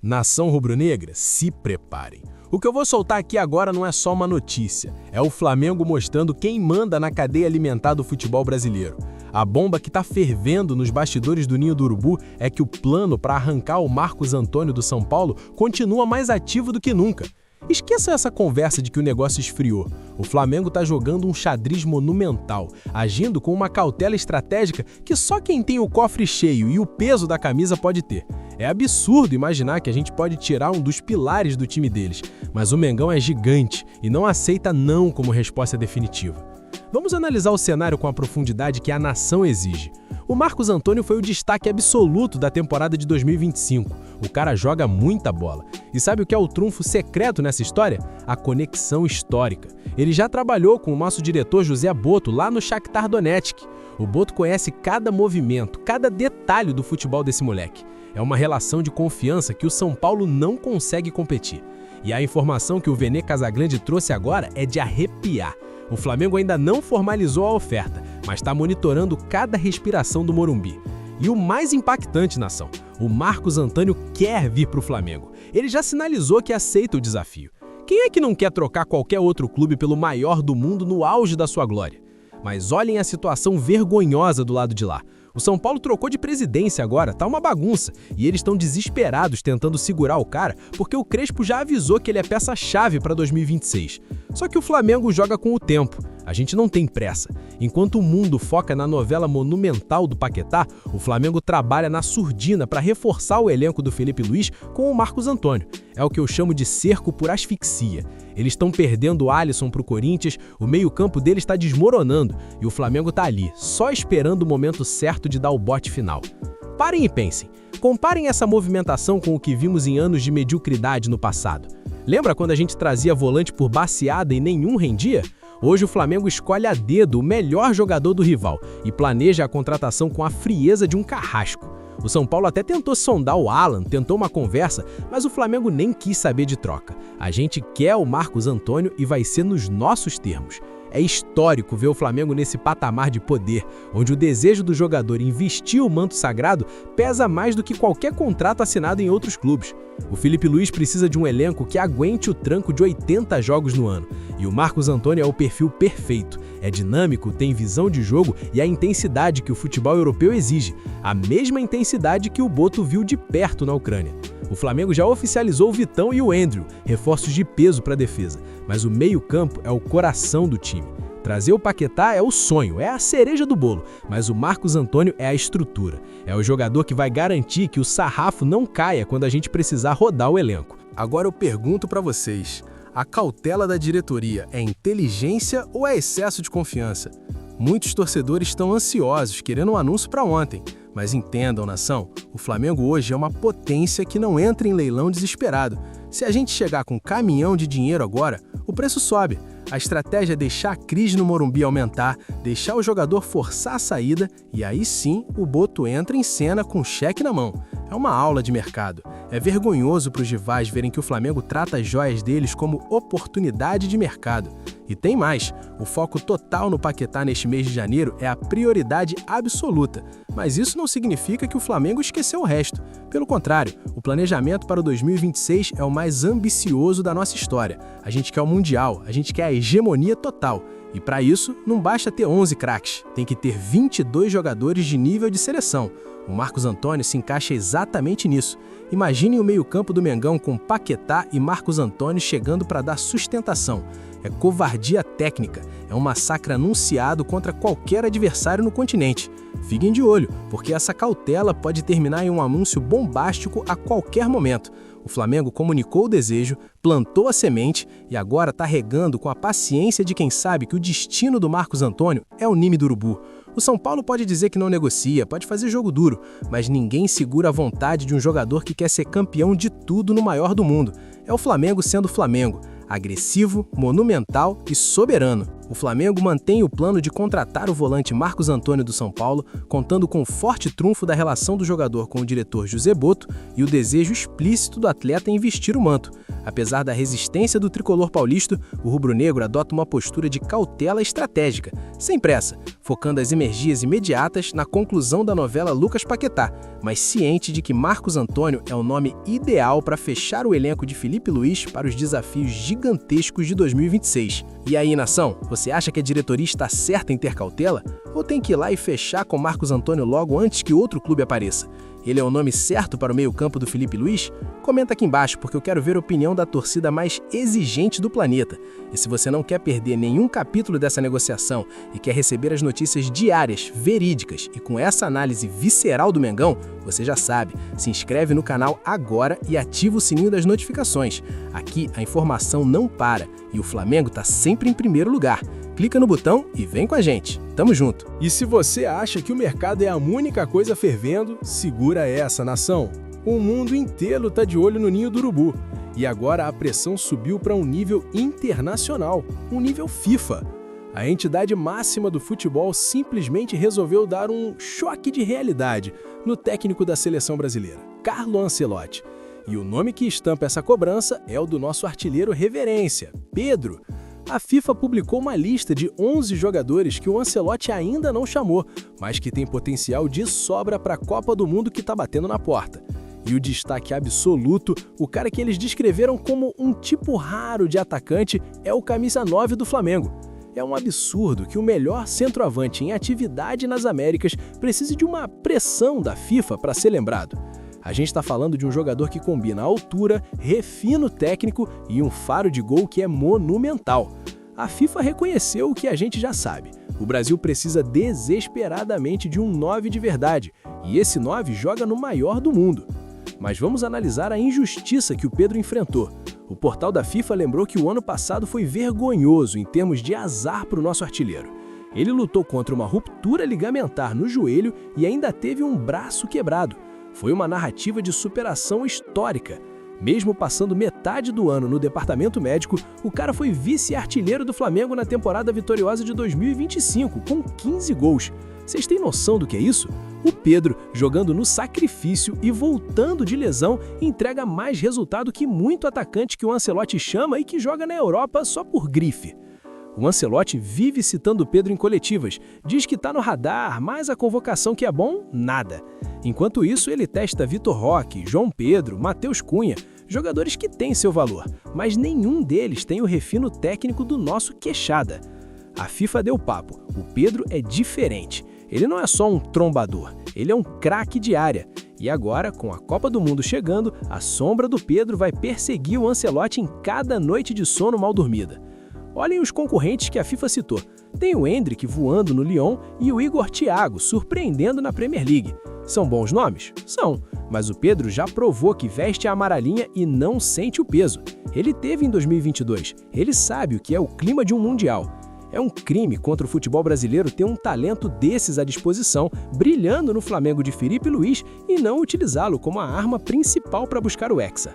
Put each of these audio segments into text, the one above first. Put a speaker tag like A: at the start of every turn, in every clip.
A: Nação rubro-negra, se preparem. O que eu vou soltar aqui agora não é só uma notícia, é o Flamengo mostrando quem manda na cadeia alimentar do futebol brasileiro. A bomba que está fervendo nos bastidores do Ninho do Urubu é que o plano para arrancar o Marcos Antônio do São Paulo continua mais ativo do que nunca. Esqueça essa conversa de que o negócio esfriou. O Flamengo está jogando um xadrez monumental, agindo com uma cautela estratégica que só quem tem o cofre cheio e o peso da camisa pode ter. É absurdo imaginar que a gente pode tirar um dos pilares do time deles, mas o Mengão é gigante e não aceita não como resposta definitiva. Vamos analisar o cenário com a profundidade que a nação exige. O Marcos Antônio foi o destaque absoluto da temporada de 2025. O cara joga muita bola. E sabe o que é o trunfo secreto nessa história? A conexão histórica. Ele já trabalhou com o nosso diretor José Boto lá no Shakhtar Donetsk. O Boto conhece cada movimento, cada detalhe do futebol desse moleque. É uma relação de confiança que o São Paulo não consegue competir. E a informação que o Vene Casagrande trouxe agora é de arrepiar. O Flamengo ainda não formalizou a oferta, mas está monitorando cada respiração do Morumbi. E o mais impactante, nação, o Marcos Antônio quer vir para o Flamengo. Ele já sinalizou que aceita o desafio. Quem é que não quer trocar qualquer outro clube pelo maior do mundo no auge da sua glória? Mas olhem a situação vergonhosa do lado de lá. O São Paulo trocou de presidência agora, tá uma bagunça, e eles estão desesperados tentando segurar o cara porque o Crespo já avisou que ele é peça-chave para 2026. Só que o Flamengo joga com o tempo, a gente não tem pressa. Enquanto o mundo foca na novela monumental do Paquetá, o Flamengo trabalha na surdina para reforçar o elenco do Felipe Luiz com o Marcos Antônio. É o que eu chamo de cerco por asfixia. Eles estão perdendo o Alisson para o Corinthians, o meio-campo dele está desmoronando e o Flamengo está ali, só esperando o momento certo de dar o bote final. Parem e pensem. Comparem essa movimentação com o que vimos em anos de mediocridade no passado. Lembra quando a gente trazia volante por baseada e nenhum rendia? Hoje o Flamengo escolhe a dedo o melhor jogador do rival e planeja a contratação com a frieza de um carrasco. O São Paulo até tentou sondar o Alan, tentou uma conversa, mas o Flamengo nem quis saber de troca. A gente quer o Marcos Antônio e vai ser nos nossos termos. É histórico ver o Flamengo nesse patamar de poder, onde o desejo do jogador em vestir o manto sagrado pesa mais do que qualquer contrato assinado em outros clubes. O Felipe Luiz precisa de um elenco que aguente o tranco de 80 jogos no ano. E o Marcos Antônio é o perfil perfeito. É dinâmico, tem visão de jogo e a intensidade que o futebol europeu exige. A mesma intensidade que o Boto viu de perto na Ucrânia. O Flamengo já oficializou o Vitão e o Andrew, reforços de peso para a defesa. Mas o meio-campo é o coração do time. Trazer o Paquetá é o sonho, é a cereja do bolo, mas o Marcos Antônio é a estrutura. É o jogador que vai garantir que o sarrafo não caia quando a gente precisar rodar o elenco. Agora eu pergunto para vocês, a cautela da diretoria é inteligência ou é excesso de confiança? Muitos torcedores estão ansiosos, querendo um anúncio para ontem. Mas entendam, nação, o Flamengo hoje é uma potência que não entra em leilão desesperado. Se a gente chegar com um caminhão de dinheiro agora, o preço sobe. A estratégia é deixar a crise no Morumbi aumentar, deixar o jogador forçar a saída e aí sim o Boto entra em cena com cheque na mão. É uma aula de mercado. É vergonhoso para os rivais verem que o Flamengo trata as joias deles como oportunidade de mercado. E tem mais, o foco total no Paquetá neste mês de janeiro é a prioridade absoluta. Mas isso não significa que o Flamengo esqueceu o resto. Pelo contrário, o planejamento para o 2026 é o mais ambicioso da nossa história. A gente quer o Mundial, a gente quer a hegemonia total. E para isso, não basta ter 11 craques, tem que ter 22 jogadores de nível de seleção. O Marcos Antônio se encaixa exatamente nisso. Imaginem o meio-campo do Mengão com Paquetá e Marcos Antônio chegando para dar sustentação. É covardia técnica, é um massacre anunciado contra qualquer adversário no continente. Fiquem de olho, porque essa cautela pode terminar em um anúncio bombástico a qualquer momento. O Flamengo comunicou o desejo, plantou a semente e agora está regando com a paciência de quem sabe que o destino do Marcos Antônio é o Ninho do Urubu. O São Paulo pode dizer que não negocia, pode fazer jogo duro, mas ninguém segura a vontade de um jogador que quer ser campeão de tudo no maior do mundo. É o Flamengo sendo Flamengo. Agressivo, monumental e soberano. O Flamengo mantém o plano de contratar o volante Marcos Antônio do São Paulo, contando com o forte trunfo da relação do jogador com o diretor José Boto e o desejo explícito do atleta em vestir o manto.
B: Apesar da resistência do tricolor paulista, o rubro-negro adota uma postura de cautela estratégica, sem pressa, focando as energias imediatas na conclusão da novela Lucas Paquetá, mas ciente de que Marcos Antônio é o nome ideal para fechar o elenco de Felipe Luiz para os desafios gigantescos de 2026. E aí, nação, você acha que a diretoria está certa em ter cautela? Ou tem que ir lá e fechar com Marcos Antônio logo antes que outro clube apareça? Ele é o nome certo para o meio-campo do Felipe Luiz? Comenta aqui embaixo, porque eu quero ver a opinião da torcida mais exigente do planeta. E se você não quer perder nenhum capítulo dessa negociação e quer receber as notícias diárias, verídicas e com essa análise visceral do Mengão, você já sabe, se inscreve no canal agora e ativa o sininho das notificações. Aqui a informação não para e o Flamengo está sempre em primeiro lugar. Clica no botão e vem com a gente. Tamo junto!
A: E se você acha que o mercado é a única coisa fervendo, segura essa, nação. O mundo inteiro tá de olho no ninho do urubu. E agora a pressão subiu para um nível internacional, um nível FIFA. A entidade máxima do futebol simplesmente resolveu dar um choque de realidade no técnico da seleção brasileira, Carlo Ancelotti. E o nome que estampa essa cobrança é o do nosso artilheiro reverência, Pedro. A FIFA publicou uma lista de 11 jogadores que o Ancelotti ainda não chamou, mas que tem potencial de sobra para a Copa do Mundo que está batendo na porta. E o destaque absoluto, o cara que eles descreveram como um tipo raro de atacante, é o camisa 9 do Flamengo. É um absurdo que o melhor centroavante em atividade nas Américas precise de uma pressão da FIFA para ser lembrado. A gente está falando de um jogador que combina altura, refino técnico e um faro de gol que é monumental. A FIFA reconheceu o que a gente já sabe. O Brasil precisa desesperadamente de um 9 de verdade, e esse 9 joga no maior do mundo. Mas vamos analisar a injustiça que o Pedro enfrentou. O portal da FIFA lembrou que o ano passado foi vergonhoso em termos de azar para o nosso artilheiro. Ele lutou contra uma ruptura ligamentar no joelho e ainda teve um braço quebrado. Foi uma narrativa de superação histórica. Mesmo passando metade do ano no departamento médico, o cara foi vice-artilheiro do Flamengo na temporada vitoriosa de 2025, com 15 gols. Vocês têm noção do que é isso? O Pedro, jogando no sacrifício e voltando de lesão, entrega mais resultado que muito atacante que o Ancelotti chama e que joga na Europa só por grife. O Ancelotti vive citando o Pedro em coletivas, diz que está no radar, mas a convocação que é bom, nada. Enquanto isso, ele testa Vitor Roque, João Pedro, Matheus Cunha, jogadores que têm seu valor, mas nenhum deles tem o refino técnico do nosso Queixada. A FIFA deu papo, o Pedro é diferente. Ele não é só um trombador, ele é um craque de área. E agora, com a Copa do Mundo chegando, a sombra do Pedro vai perseguir o Ancelotti em cada noite de sono mal dormida. Olhem os concorrentes que a FIFA citou. Tem o Endrick voando no Lyon e o Igor Thiago surpreendendo na Premier League. São bons nomes? São, mas o Pedro já provou que veste a amarelinha e não sente o peso. Ele teve em 2022, ele sabe o que é o clima de um Mundial. É um crime contra o futebol brasileiro ter um talento desses à disposição, brilhando no Flamengo de Felipe Luiz e não utilizá-lo como a arma principal para buscar o Hexa.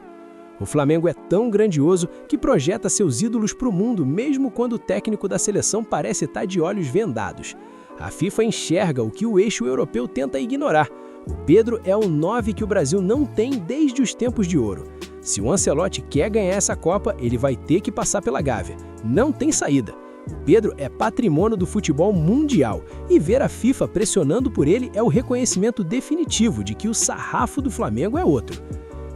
A: O Flamengo é tão grandioso que projeta seus ídolos para o mundo mesmo quando o técnico da seleção parece estar de olhos vendados. A FIFA enxerga o que o eixo europeu tenta ignorar. O Pedro é o 9 que o Brasil não tem desde os tempos de ouro. Se o Ancelotti quer ganhar essa Copa, ele vai ter que passar pela Gávea. Não tem saída. O Pedro é patrimônio do futebol mundial e ver a FIFA pressionando por ele é o reconhecimento definitivo de que o sarrafo do Flamengo é outro.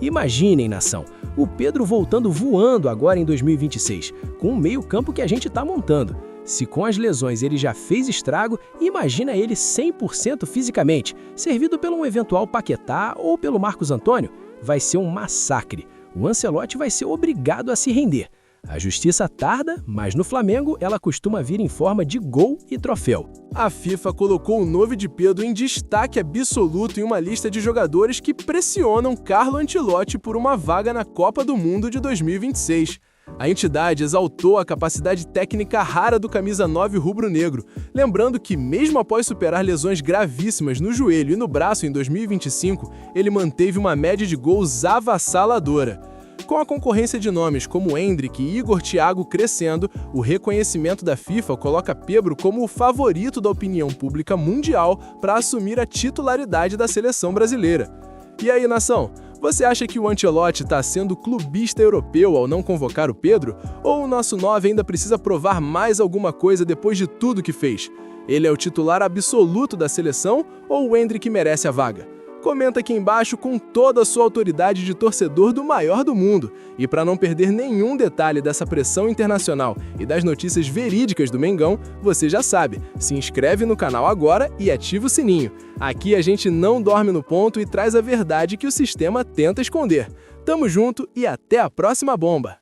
A: Imaginem, nação, o Pedro voltando voando agora em 2026, com o meio-campo que a gente está montando. Se com as lesões ele já fez estrago, imagina ele 100% fisicamente, servido pelo um eventual Paquetá ou pelo Marcos Antônio. Vai ser um massacre. O Ancelotti vai ser obrigado a se render. A justiça tarda, mas no Flamengo ela costuma vir em forma de gol e troféu. A FIFA colocou o nome de Pedro em destaque absoluto em uma lista de jogadores que pressionam Carlo Ancelotti por uma vaga na Copa do Mundo de 2026. A entidade exaltou a capacidade técnica rara do camisa 9 rubro-negro, lembrando que, mesmo após superar lesões gravíssimas no joelho e no braço em 2025, ele manteve uma média de gols avassaladora. Com a concorrência de nomes como Endrick e Igor Thiago crescendo, o reconhecimento da FIFA coloca Pedro como o favorito da opinião pública mundial para assumir a titularidade da seleção brasileira. E aí, nação? Você acha que o Ancelotti está sendo clubista europeu ao não convocar o Pedro? Ou o nosso 9 ainda precisa provar mais alguma coisa depois de tudo que fez? Ele é o titular absoluto da seleção ou o Endrick merece a vaga? Comenta aqui embaixo com toda a sua autoridade de torcedor do maior do mundo. E para não perder nenhum detalhe dessa pressão internacional e das notícias verídicas do Mengão, você já sabe, se inscreve no canal agora e ativa o sininho. Aqui a gente não dorme no ponto e traz a verdade que o sistema tenta esconder. Tamo junto e até a próxima bomba!